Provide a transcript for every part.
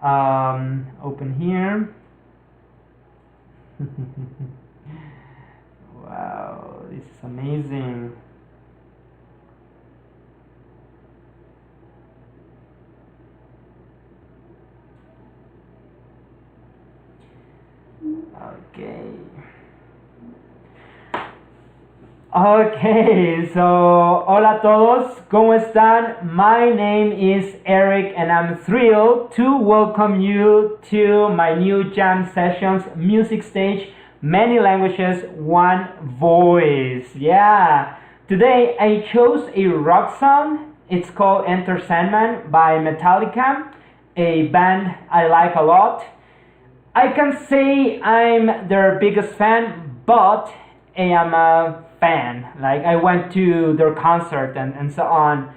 Open here. Wow, this is amazing. Okay. Okay, so hola a todos, ¿cómo están? My name is Eric and I'm thrilled to welcome you to my new jam sessions music stage, many languages, one voice. Yeah, today I chose a rock song. It's called Enter Sandman by Metallica, a band I like a lot. I can say I'm their biggest fan, but I am a fan. Like, I went to their concert and so on.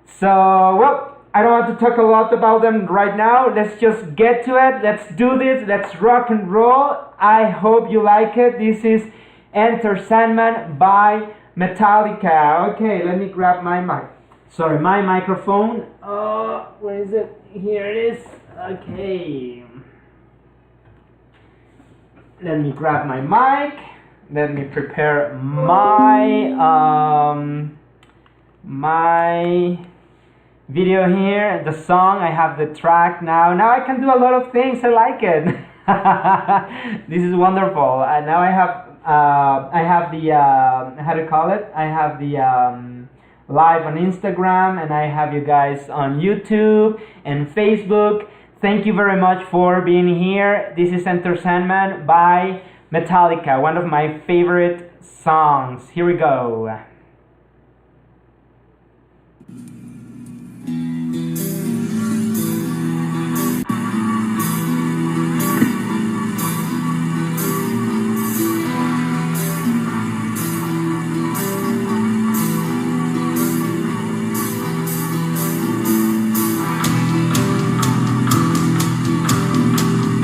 So, well, I don't want to talk a lot about them right now. Let's just get to it. Let's do this. Let's rock and roll. I hope you like it. This is Enter Sandman by Metallica. Okay, let me grab my mic. Sorry, my microphone. Where is it? Here it is. Okay. Let me grab my mic. Let me prepare my video here. The song. I have the track now. Now I can do a lot of things. I like it. This is wonderful. Now I have the how to call it? I have the live on Instagram, and I have you guys on YouTube and Facebook. Thank you very much for being here. This is Enter Sandman by Metallica, one of my favorite songs. Here we go.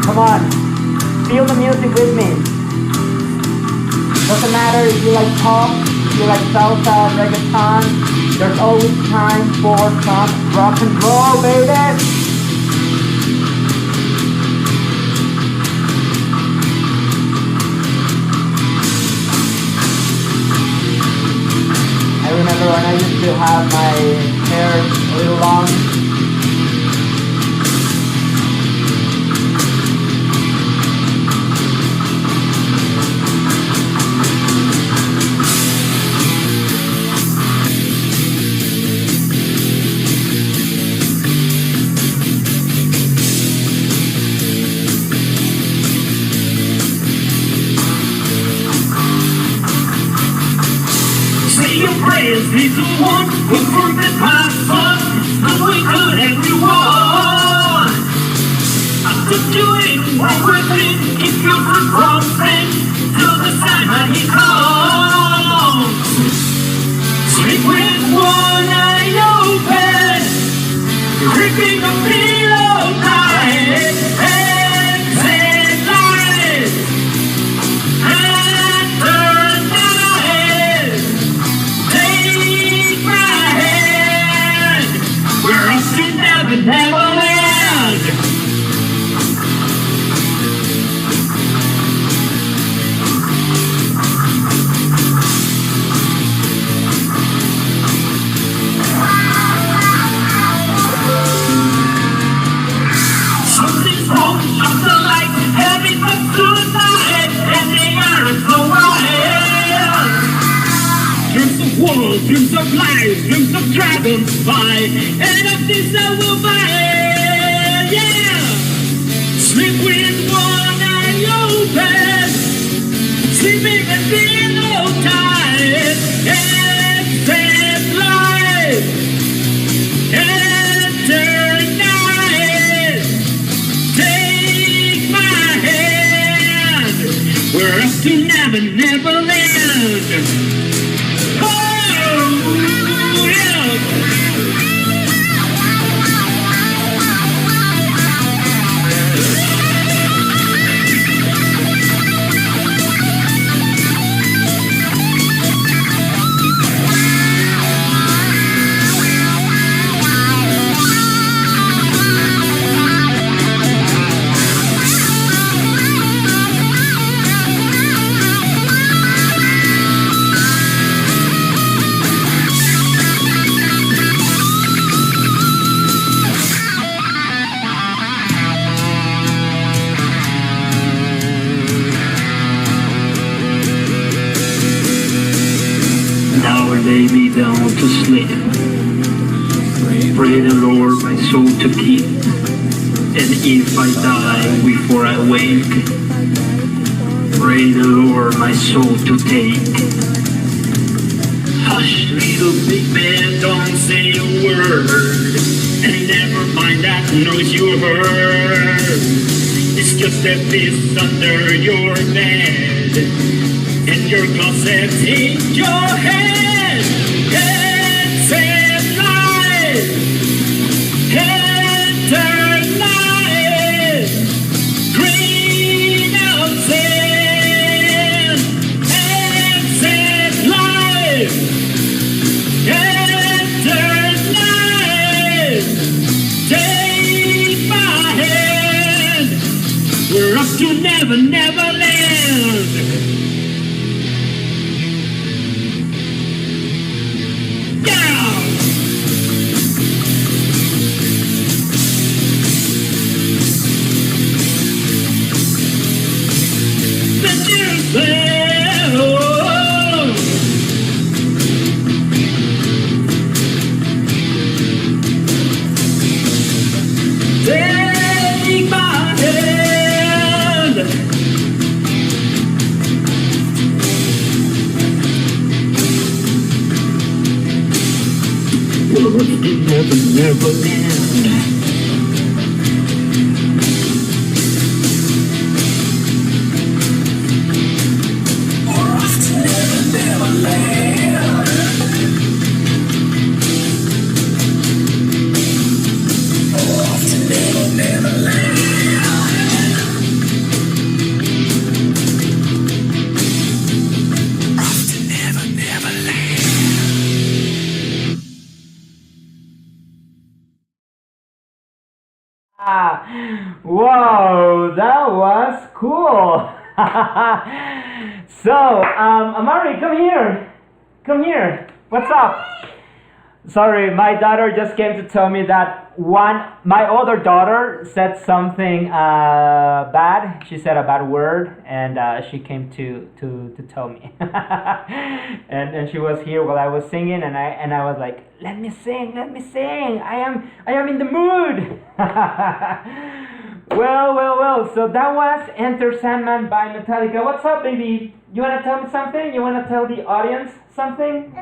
Come on, feel the music with me. Doesn't matter if you like pop, if you like salsa, reggaeton, there's always time for some rock and roll, baby. I remember when I used to have my hair a little long. He's the one who forget my son, the way to everyone. After doing what we're doing, if you're from friend, till the time he comes. Sleep with one eye open, gripping the pillow tight, exit light, and turn night. Take my hand, we're up to never land. Something's wrong, I'm the light, everything's tonight, and they aren't so wild. Dreams of war, dreams of life, dreams of dragons fly, and of this I will buy, yeah. Sleep with one eye open, sleeping and pillow tight, exit light, enter night. Take my hand, we're up to never land. lay me down to sleep. Pray the Lord my soul to keep. And if I die before I wake, pray the Lord my soul to take. Hush, little big man, don't say a word. And never mind that noise you heard. It's just a piece under your bed. And your closet in your head. It's a life. Enter life. Green ocean. Exit life. Enter life. Take my hand. We're up to never, never land. Take my hand. Well, it never end. Whoa, that was cool. So, Amari, come here. Come here. What's up? Sorry, my daughter just came to tell me that my other daughter said something bad. She said a bad word, and she came to tell me. and she was here while I was singing, and I was like, let me sing. I am in the mood. Well. So that was Enter Sandman by Metallica. What's up, baby? You wanna tell me something? You wanna tell the audience something?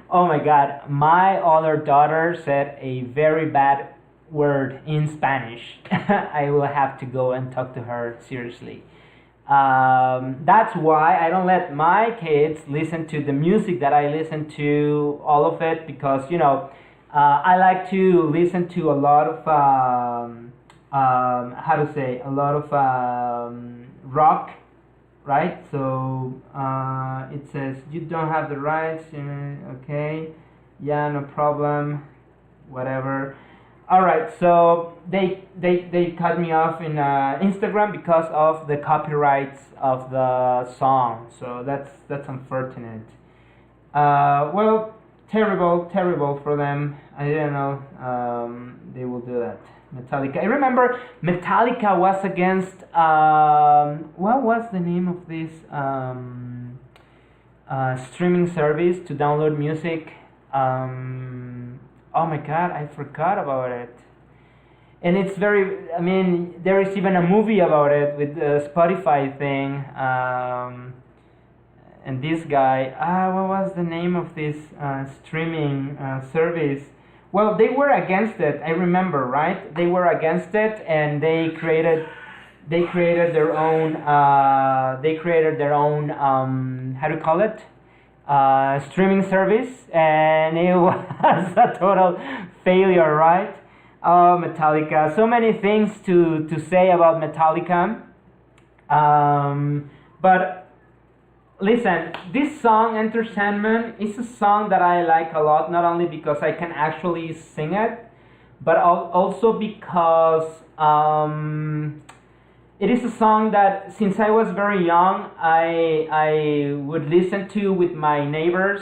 Oh my God, my other daughter said a very bad word in Spanish. I will have to go and talk to her seriously. That's why I don't let my kids listen to the music that I listen to, all of it, because, I like to listen to a lot of, a lot of rock. Right, so it says you don't have the rights. Okay, yeah, no problem, whatever. All right, so they cut me off in Instagram because of the copyrights of the song. So that's unfortunate. Well, terrible for them. I don't know. They will do that. Metallica. I remember Metallica was against what was the name of this streaming service to download music? Oh my God, I forgot about it. And it's very. I mean, there is even a movie about it with the Spotify thing. And this guy. What was the name of this streaming service? Well, they were against it. I remember, right? They were against it, and they created their own. They created their own. How do you call it? Streaming service, and it was a total failure, right? Oh, Metallica. So many things to say about Metallica. But listen, this song, Enter Sandman, is a song that I like a lot, not only because I can actually sing it, but also because it is a song that, since I was very young, I would listen to with my neighbors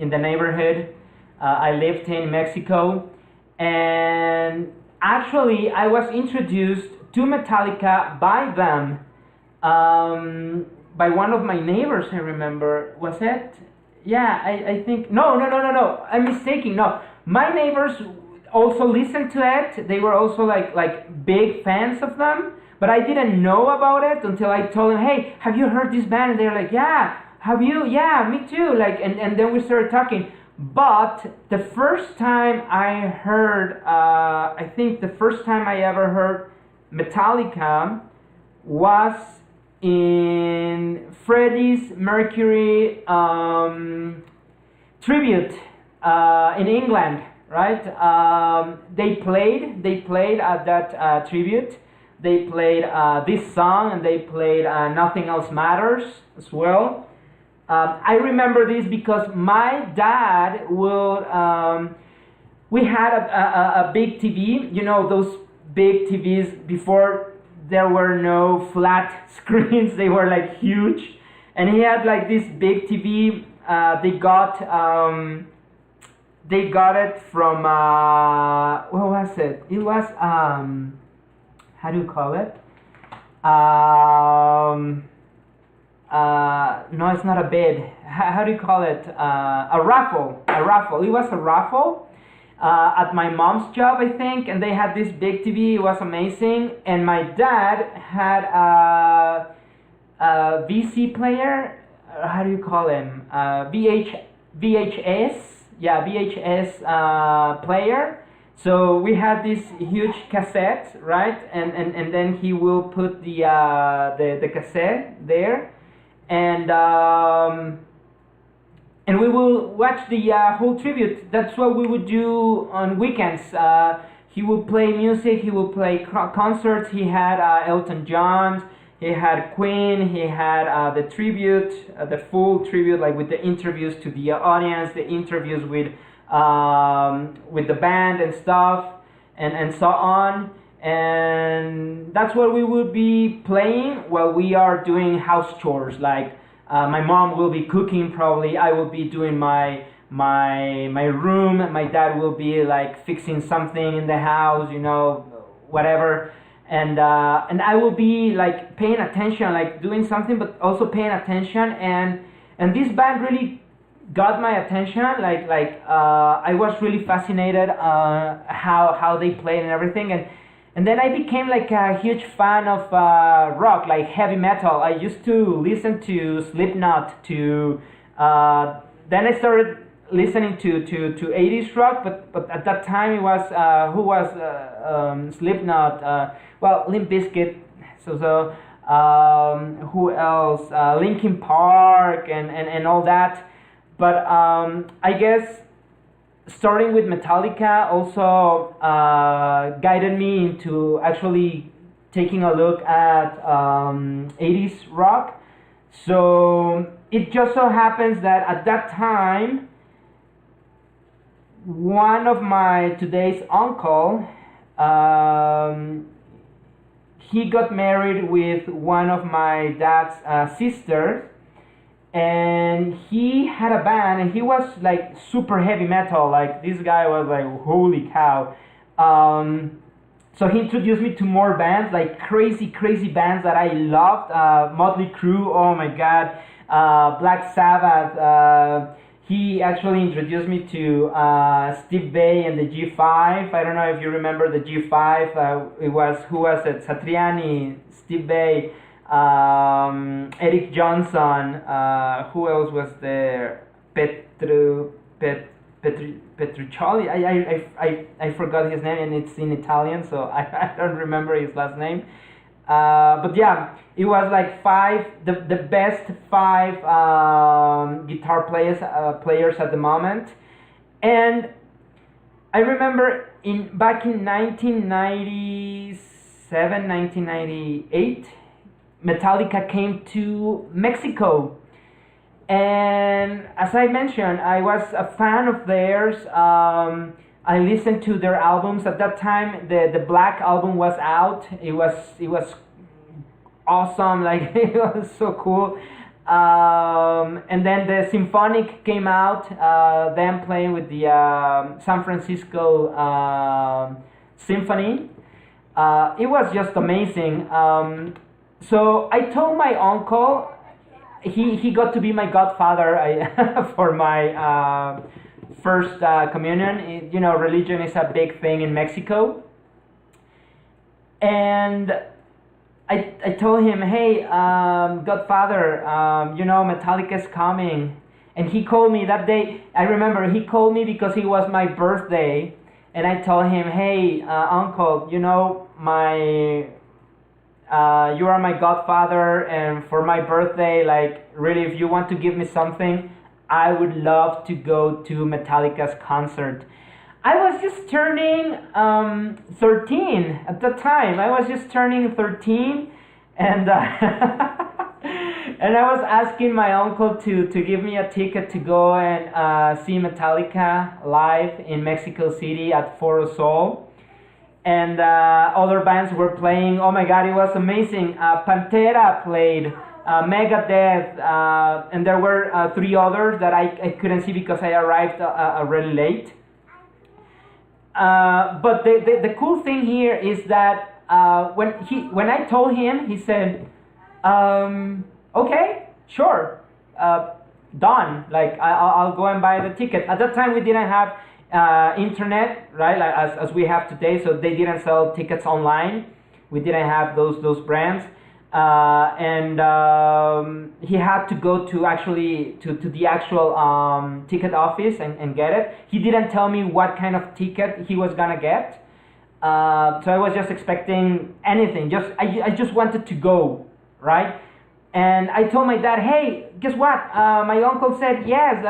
in the neighborhood. I lived in Mexico, and actually I was introduced to Metallica by them. by one of my neighbors. I remember. Was it? Yeah, I think no. I'm mistaken. No, my neighbors also listened to it. They were also like big fans of them. But I didn't know about it until I told them, "Hey, have you heard this band?" And they're like, "Yeah." Have you? Yeah, me too. Like, and then we started talking. But the first time I heard, I think the first time I ever heard Metallica was in Freddie's Mercury tribute in England, right? They played at that tribute. They played this song and they played Nothing Else Matters as well. I remember this because my dad will. We had a big TV, you know, those big TVs before there were no flat screens, they were like huge. And he had like this big TV. They got it from, what was it? It was, how do you call it? No, it's not a bid. How do you call it? A raffle. A raffle. It was a raffle at my mom's job, I think, and they had this big TV. It was amazing, and my dad had a VC player. How do you call him? VHS. Yeah, VHS player. So we had this huge cassette, right? And then he will put the cassette there. And we will watch the whole tribute. That's what we would do on weekends. He would play music. He would play concerts. He had Elton John. He had Queen. He had the tribute, the full tribute, like with the interviews to the audience, the interviews with the band and stuff, and so on. And that's what we would be playing while we are doing house chores. Like my mom will be cooking, probably I will be doing my room. My dad will be like fixing something in the house, you know, whatever. And I will be like paying attention, like doing something, but also paying attention. And this band really got my attention. I was really fascinated how they played and everything. And then I became like a huge fan of rock, like heavy metal. I used to listen to Slipknot, then I started listening to 80s rock, but at that time it was, who was Slipknot, Limp Bizkit, who else, Linkin Park and all that. But I guess starting with Metallica also guided me into actually taking a look at 80s rock. So it just so happens that at that time, one of my today's uncle, he got married with one of my dad's sisters, and he had a band, and he was like super heavy metal. Like this guy was like, holy cow. So he introduced me to more bands, like crazy bands that I loved. Motley Crue, oh my god. Black Sabbath. He actually introduced me to Steve Vai and the G5. I don't know if you remember the G5. Who was it? Satriani, Steve Vai, Eric Johnson. Who else was there? Petruccioli. I forgot his name, and it's in Italian, so I don't remember his last name. But yeah, it was like the best five guitar players at the moment. And I remember back in 1997, 1998, Metallica came to Mexico. And as I mentioned, I was a fan of theirs. I listened to their albums. At that time, the Black album was out. It was awesome. Like it was so cool. And then the Symphonic came out. Them playing with the San Francisco Symphony. It was just amazing. So I told my uncle, he got to be my godfather for my first communion. Religion is a big thing in Mexico. And I told him, hey, Godfather, Metallica's coming. And he called me that day. I remember he called me because it was my birthday. And I told him, hey, uncle, you are my godfather. And for my birthday, like, really, if you want to give me something, I would love to go to Metallica's concert. I was just turning 13 at the time. I was just turning 13, and and I was asking my uncle to give me a ticket to go and see Metallica live in Mexico City at Foro Sol. And other bands were playing. Oh my God, it was amazing. Pantera played, Megadeth, and there were 3 others that I couldn't see because I arrived really late. But the cool thing here is that when I told him, he said, okay, sure, done. Like I'll go and buy the ticket. At that time, we didn't have internet, right? Like as we have today, so they didn't sell tickets online. We didn't have those brands. And he had to go to the actual ticket office and get it. He didn't tell me what kind of ticket he was gonna get, so I was just expecting anything. I just wanted to go, right? And I told my dad, hey, guess what? My uncle said yes,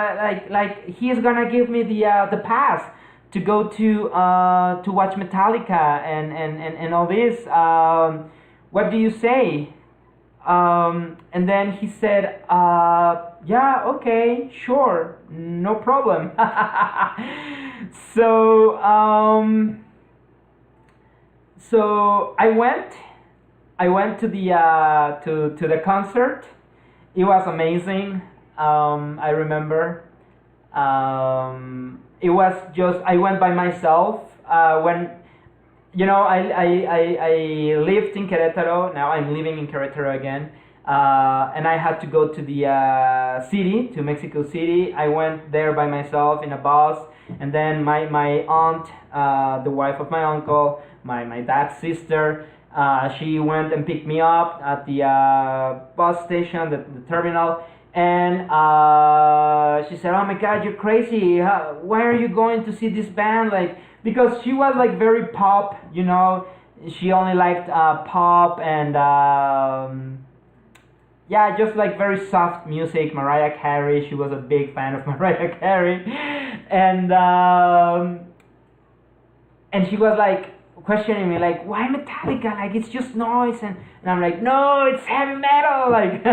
like he is gonna give me the pass to go to watch Metallica and all this. What do you say? And then he said, yeah, okay, sure, no problem. So I went to the concert. It was amazing. I remember. It was just, I went by myself. When I lived in Querétaro. Now I'm living in Querétaro again. And I had to go to the city, to Mexico City. I went there by myself in a bus. And then my aunt, the wife of my uncle, my dad's sister, she went and picked me up at the bus station, the terminal. And she said, oh my God, you're crazy. Why are you going to see this band? Like, because she was like very pop, she only liked pop and just like very soft music. Mariah Carey, she was a big fan of Mariah Carey. And she was like questioning me, like, why Metallica? Like, it's just noise. And I'm like, no, it's heavy metal. Like,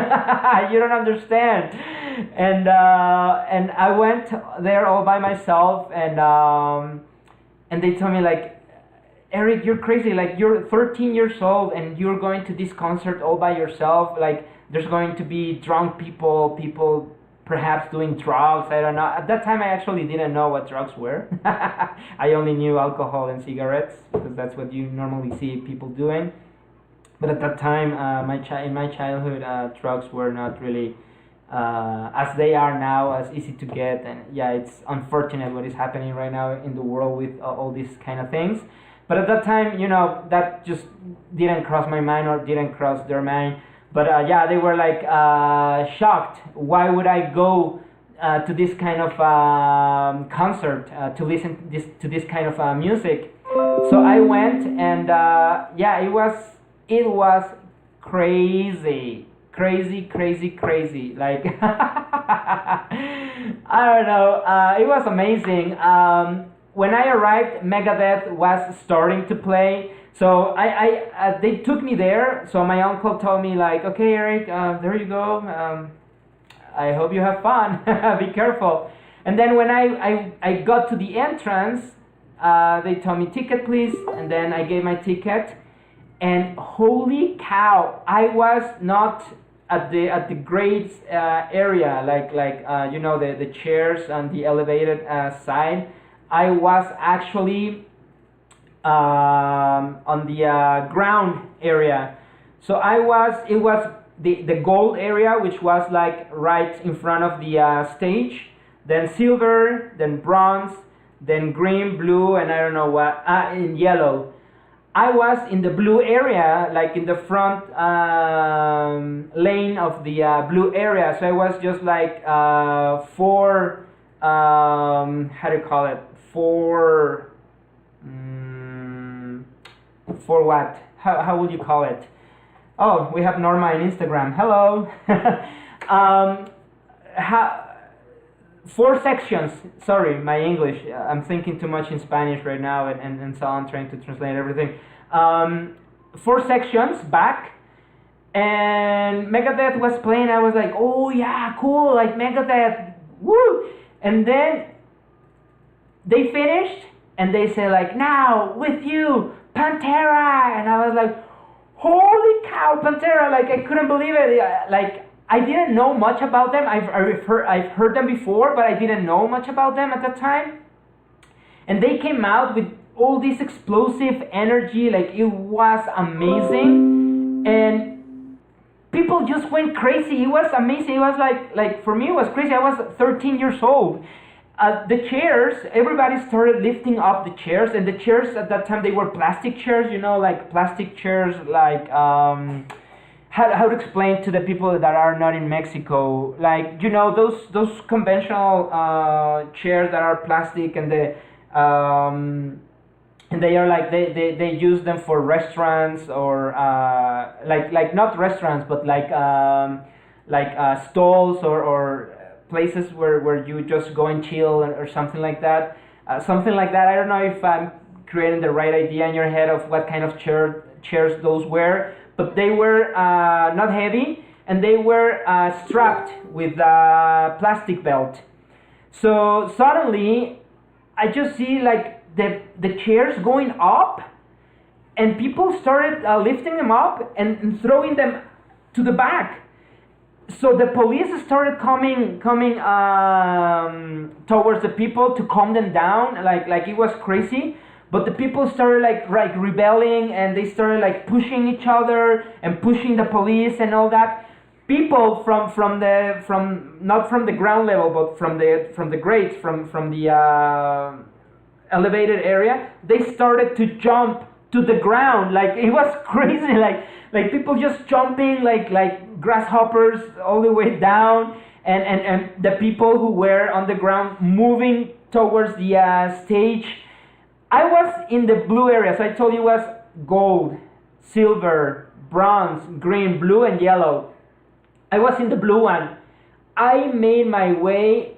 you don't understand. And I went there all by myself, and they told me, like, Eric, you're crazy. Like, you're 13 years old and you're going to this concert all by yourself. Like, there's going to be drunk people perhaps doing drugs. I don't know. At that time, I actually didn't know what drugs were. I only knew alcohol and cigarettes because that's what you normally see people doing. But at that time, in my childhood, drugs were not really as they are now, as easy to get. And yeah, it's unfortunate what is happening right now in the world with all these kind of things. But at that time, that just didn't cross my mind or didn't cross their mind. But they were like shocked. Why would I go to this kind of concert to listen to this kind of music? So I went, and it was crazy. Like, I don't know. It was amazing. When I arrived, Megadeth was starting to play. So they took me there. So my uncle told me, like, okay, Eric, there you go. I hope you have fun. Be careful. And then when I got to the entrance, they told me, ticket, please. And then I gave my ticket. And holy cow, I was not at the grades area, like the chairs on the elevated side. I was actually on the ground area. So it was the gold area, which was like right in front of the stage, then silver, then bronze, then green, blue, and I don't know what, in yellow. I was in the blue area, like in the front lane of the blue area. So I was just like four, how do you call it? For what? How would you call it? Oh, we have Norma on Instagram. Hello. Four sections. Sorry, my English. I'm thinking too much in Spanish right now, and so I'm trying to translate everything. Four sections back, and Megadeth was playing. I was like, oh yeah, cool, like Megadeth, woo! And then they finished, and they say like, now with you, Pantera, and I was like, holy cow, Pantera! Like I couldn't believe it. Like I didn't know much about them. I've heard them before, but I didn't know much about them at that time. And they came out with all this explosive energy, like it was amazing, and people just went crazy. It was amazing. It was like for me, it was crazy. I was 13 years old. The chairs, everybody started lifting up the chairs, and the chairs at that time, they were plastic chairs, you know, like plastic chairs, like how to explain to the people that are not in Mexico, like, you know, those conventional chairs that are plastic, and they are like they use them for restaurants, or like not restaurants, but like stalls, or places where you just go and chill, or something like that. Something like that. I don't know if I'm creating the right idea in your head of what kind of chairs those were, but they were not heavy, and they were strapped with a plastic belt. So suddenly, I just see like the chairs going up, and people started lifting them up and throwing them to the back. So the police started coming towards the people to calm them down, like it was crazy. But the people started like rebelling, and they started like pushing each other and pushing the police and all that. People from not from the ground level, but from the grades, from the elevated area, they started to jump to the ground. Like it was crazy, like people just jumping like grasshoppers all the way down, and the people who were on the ground moving towards the stage. I was in the blue area, so I told you it was gold, silver, bronze, green, blue, and yellow. I was in the blue one. I made my way.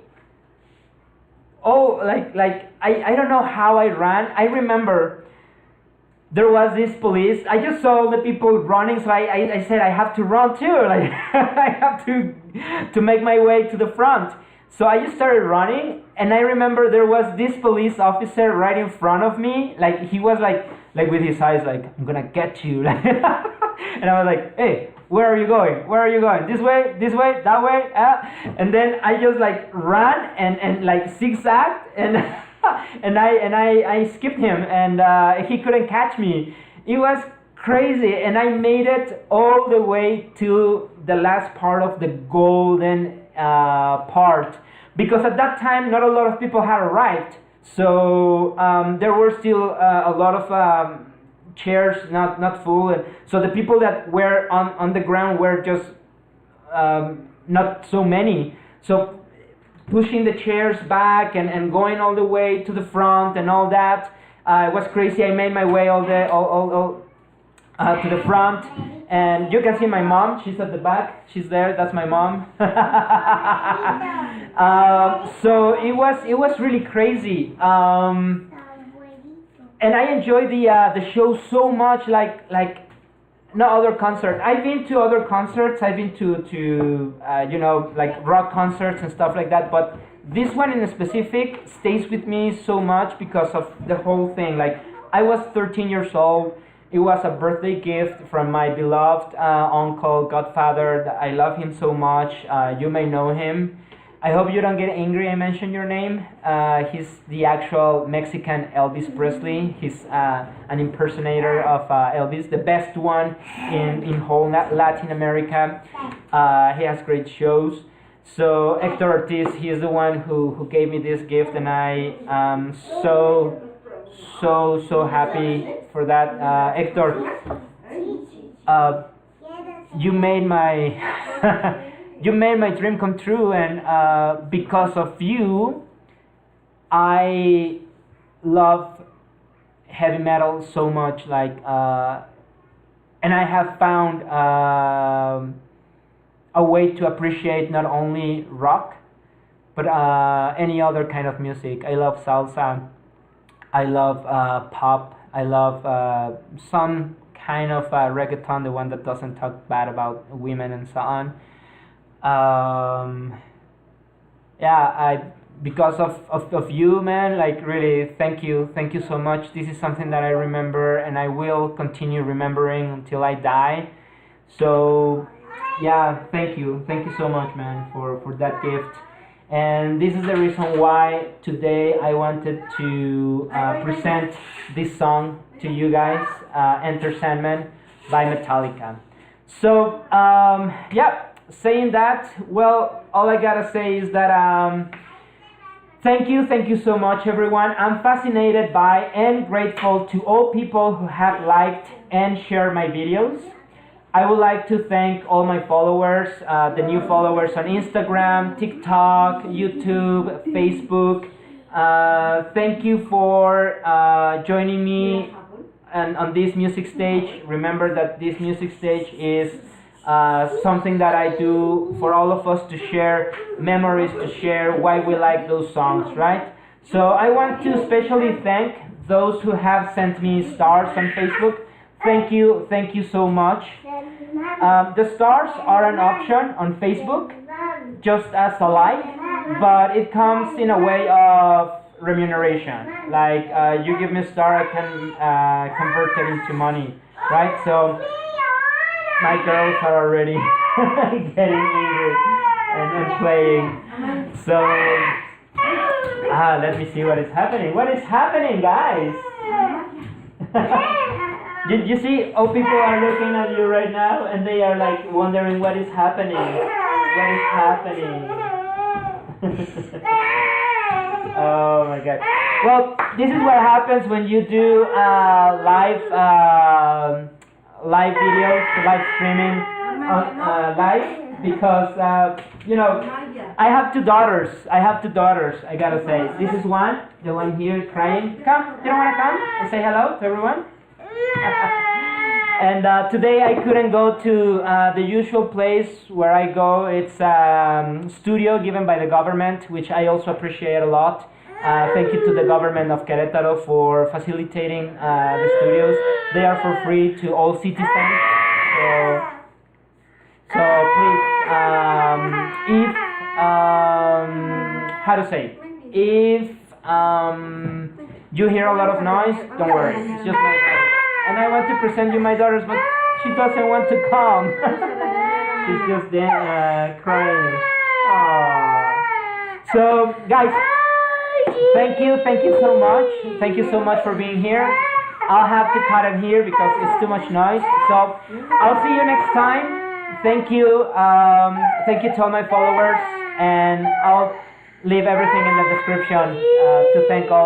Oh, I don't know how I ran. I remember there was this police. I just saw the people running, so I said I have to run too. Like I have to make my way to the front. So I just started running, and I remember there was this police officer right in front of me. Like he was like with his eyes, like, I'm gonna get you. And I was like, hey, where are you going? Where are you going? This way, that way? And then I just like ran and like zigzagged, and and I skipped him, and he couldn't catch me. It was crazy, and I made it all the way to the last part of the golden part, because at that time not a lot of people had arrived. So there were still a lot of chairs not full, and so the people that were on the ground were just not so many. So pushing the chairs back and going all the way to the front and all that, it was crazy. I made my way all to the front, and you can see my mom. She's at the back. She's there. That's my mom. So it was really crazy. And I enjoyed the show so much, like no other concert. I've been to other concerts. I've been to you know, like rock concerts and stuff like that. But this one in specific stays with me so much because of the whole thing. Like I was 13 years old. It was a birthday gift from my beloved uncle, godfather. I love him so much. You may know him. I hope you don't get angry I mentioned your name. He's the actual Mexican Elvis Presley. He's an impersonator of Elvis, the best one in whole Latin America. He has great shows. So Hector Ortiz, he is the one who gave me this gift, and I am so happy for that. Hector, you made my you made my dream come true, and because of you, I love heavy metal so much. Like, and I have found a way to appreciate not only rock, but any other kind of music. I love salsa. I love pop. I love some kind of reggaeton, the one that doesn't talk bad about women and so on. I because of you, man, like really thank you so much. This is something that I remember, and I will continue remembering until I die. So yeah, thank you so much, man, for that gift. And this is the reason why today I wanted to present this song to you guys, Enter Sandman by Metallica. So saying that, well, all I gotta say is that thank you so much, everyone. I'm fascinated by and grateful to all people who have liked and shared my videos. I would like to thank all my followers, the new followers on Instagram, TikTok, YouTube, Facebook. Thank you for joining me on this music stage. Remember that this music stage is something that I do for all of us to share memories, to share why we like those songs, right? So I want to especially thank those who have sent me stars on Facebook. Thank you so much. The stars are an option on Facebook, just as a like, but it comes in a way of remuneration. Like you give me a star, I can convert it into money, right? So my girls are already getting angry and playing. So let me see what is happening. What is happening, guys? Did you see? All people are looking at you right now, and they are like wondering what is happening. What is happening? Oh my God! Well, this is what happens when you do live videos, live streaming on live, because I have two daughters. I gotta say, this is one, the one here crying. Come, you don't wanna come and say hello to everyone? And today I couldn't go to the usual place where I go. It's studio given by the government, which I also appreciate a lot. Thank you to the government of Querétaro for facilitating the studios. They are for free to all citizens. So please, if how to say, if you hear a lot of noise, don't worry. It's just my daughter. And I want to present you my daughters, but she doesn't want to come. She's just crying. Aww. So guys, thank you so much. Thank you so much for being here. I'll have to cut it here because it's too much noise. So I'll see you next time. Thank you to all my followers, and I'll leave everything in the description to thank all